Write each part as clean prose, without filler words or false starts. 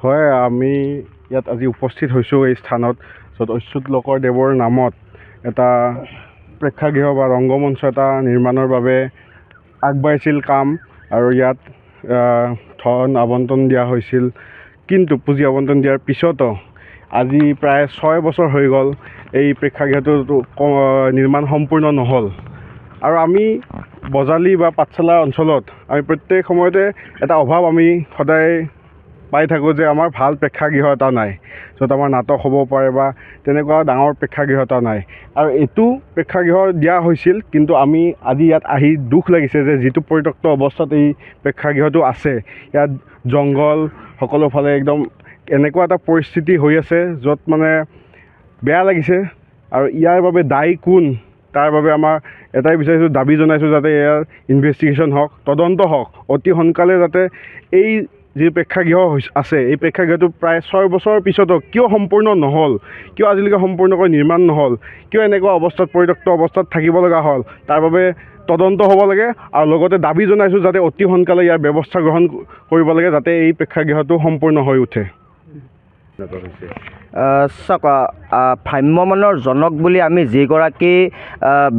হয়, আমি ইয়াত আজি উপস্থিত হৈছোঁ এই স্থানত য'ত অচ্যুত লকৰদেৱৰ নামত এটা প্ৰেক্ষাগৃহ বা ৰংগমঞ্চ এটা নিৰ্মাণৰ বাবে আগবাঢ়িছিল কাম আৰু ইয়াত ধন আবণ্টন দিয়া হৈছিল। কিন্তু পুঁজি আবণ্টন দিয়াৰ পিছতো আজি প্ৰায় 6 বছৰ হৈ গ'ল এই প্ৰেক্ষাগৃহটো নিৰ্মাণ সম্পূৰ্ণ নহ'ল। আৰু আমি বজালী বা পাঠশালা অঞ্চলত আমি প্ৰত্যেক সময়তে এটা অভাৱ আমি সদায় পাই থাকোঁ যে আমাৰ ভাল প্ৰেক্ষাগৃহ এটা নাই, য'ত আমাৰ নাটক হ'ব পাৰে বা তেনেকুৱা ডাঙৰ প্ৰেক্ষাগৃহ এটা নাই। আৰু এইটো প্ৰেক্ষাগৃহ দিয়া হৈছিল, কিন্তু আমি আজি ইয়াত আহি দুখ লাগিছে যে যিটো পৰিত্যক্ত অৱস্থাত এই প্ৰেক্ষাগৃহটো আছে, ইয়াত জংঘল সকলোফালে একদম এনেকুৱা এটা পৰিস্থিতি হৈ আছে য'ত মানে বেয়া লাগিছে। আৰু ইয়াৰ বাবে দায়ী কোন তাৰ বাবে আমাৰ এটাই বিচাৰিছোঁ, দাবী জনাইছোঁ যাতে ইয়াৰ ইনভেষ্টিগেশ্যন হওক, তদন্ত হওক, অতি সোনকালে যাতে এই যি প্ৰেক্ষাগৃহ আছে এই প্ৰেক্ষাগৃহটো প্ৰায় 6 বছৰৰ পিছতো কিয় সম্পূৰ্ণ নহ'ল, কিয় আজিলৈকে সম্পূৰ্ণকৈ নিৰ্মাণ নহ'ল, কিয় এনেকুৱা অৱস্থাত পৰিত্যক্ত অৱস্থাত থাকিব লগা হ'ল, তাৰ বাবে তদন্ত হ'ব লাগে। আৰু লগতে দাবী জনাইছোঁ যাতে অতি সোনকালে ইয়াৰ ব্যৱস্থা গ্ৰহণ কৰিব লাগে যাতে এই প্ৰেক্ষাগৃহটো সম্পূৰ্ণ হৈ উঠে। চাওক, ভ্ৰাম্যমাণৰ জনক বুলি আমি যিগৰাকী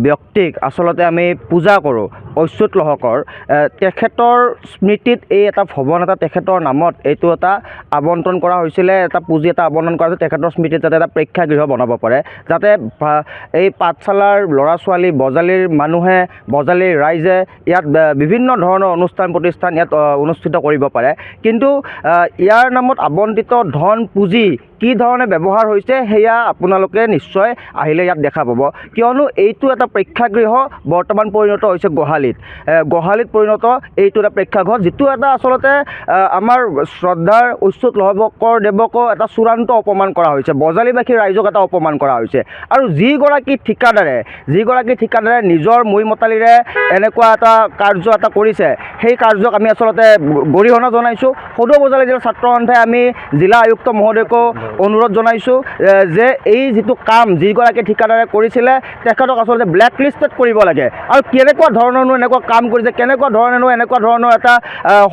ব্যক্তিক আচলতে আমি পূজা কৰোঁ, অচ্যুত লহকৰ, তেখেতৰ স্মৃতিত এই এটা ভৱন এটা তেখেতৰ নামত এইটো এটা আবণ্টন কৰা হৈছিলে, এটা পুঁজি এটা আবণ্টন কৰা হৈছিল তেখেতৰ স্মৃতিত যাতে এটা প্ৰেক্ষাগৃহ বনাব পাৰে, যাতে এই পাঠশালাৰ ল'ৰা ছোৱালী, বজালীৰ মানুহে, বজালীৰ ৰাইজে ইয়াত বিভিন্ন ধৰণৰ অনুষ্ঠান প্ৰতিষ্ঠান ইয়াত অনুষ্ঠিত কৰিব পাৰে। কিন্তু ইয়াৰ নামত আবণ্টিত ধন পুঁজি কি ধৰণে ব্যৱহাৰ হৈছে সেয়া আপোনালোকে নিশ্চয় আহিলে ইয়াত দেখা পাব। কিয়নো এইটো এটা প্ৰেক্ষাগৃহ বৰ্তমান পৰিণত হৈছে গোহালিত পৰিণত এইটো এটা প্ৰেক্ষাগৃহ, যিটো এটা আচলতে আমাৰ শ্ৰদ্ধাৰ অচ্যুত লকৰদেৱকো এটা চূড়ান্ত অপমান কৰা হৈছে, বজালীবাসী ৰাইজক এটা অপমান কৰা হৈছে। আৰু যিগৰাকী ঠিকাদাৰে নিজৰ মৈ মতালিৰে এনেকুৱা এটা কাৰ্য এটা কৰিছে, সেই কাৰ্যক আমি আচলতে গৰিহণা জনাইছোঁ। সদৌ বজালী জিলাৰ ছাত্ৰ সন্থাই আমি জিলা আয়ুক্ত মহোদয়কো অনুৰোধ জনাইছোঁ যে এই যিটো কাম যিগৰাকী ঠিকাদাৰে কৰিছিলে তেখেতক আচলতে ব্লেক লিষ্টেড কৰিব লাগে। আৰু কেনেকুৱা ধৰণৰনো এনেকুৱা কাম কৰিছে, কেনেকুৱা ধৰণেনো এনেকুৱা ধৰণৰ এটা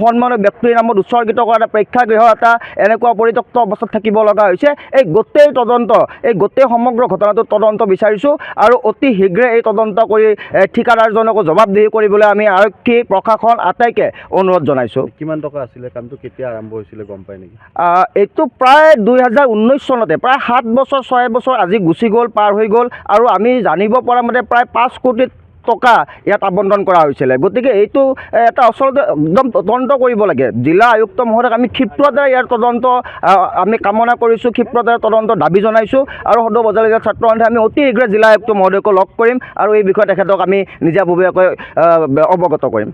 সন্মানীয় ব্যক্তিৰ নামত উৎসৰ্গিত কৰা এটা প্ৰেক্ষাগৃহ এটা এনেকুৱা পৰিত্যক্ত অৱস্থাত থাকিব লগা হৈছে। এই গোটেই সমগ্ৰ ঘটনাটোৰ তদন্ত বিচাৰিছোঁ আৰু অতি শীঘ্ৰে এই তদন্ত কৰি ঠিকাদাৰজনকো জবাবদিহি কৰিবলৈ আমি আৰক্ষী প্ৰশাসন আটাইকে অনুৰোধ জনাইছোঁ। কিমান টকা আছিলে, কামটো কেতিয়া আৰম্ভ হৈছিলে গম পায় নেকি? এইটো প্ৰায় 2019 চনতে, প্ৰায় 7 বছৰ 6 বছৰ আজি গুচি গ'ল, পাৰ হৈ গ'ল। আৰু আমি জানিব পৰা মতে প্ৰায় 5 কোটি টকা ইয়াত আবণ্টন কৰা হৈছিলে। গতিকে এইটো এটা আচলতে একদম তদন্ত কৰিব লাগে। জিলা আয়ুক্ত মহোদয়ক আমি ক্ষিপ্ৰতাৰে ইয়াৰ তদন্ত আমি কামনা কৰিছোঁ, ক্ষিপ্ৰতাৰে তদন্ত দাবী জনাইছোঁ। আৰু সদৌ বজালী জিলাৰ ছাত্ৰ সন্থাই আমি অতি শীঘ্ৰে জিলা আয়ুক্ত মহোদয়কো লগ কৰিম আৰু এই বিষয়ে তেখেতক আমি নিজাববীয়াকৈ অৱগত কৰিম।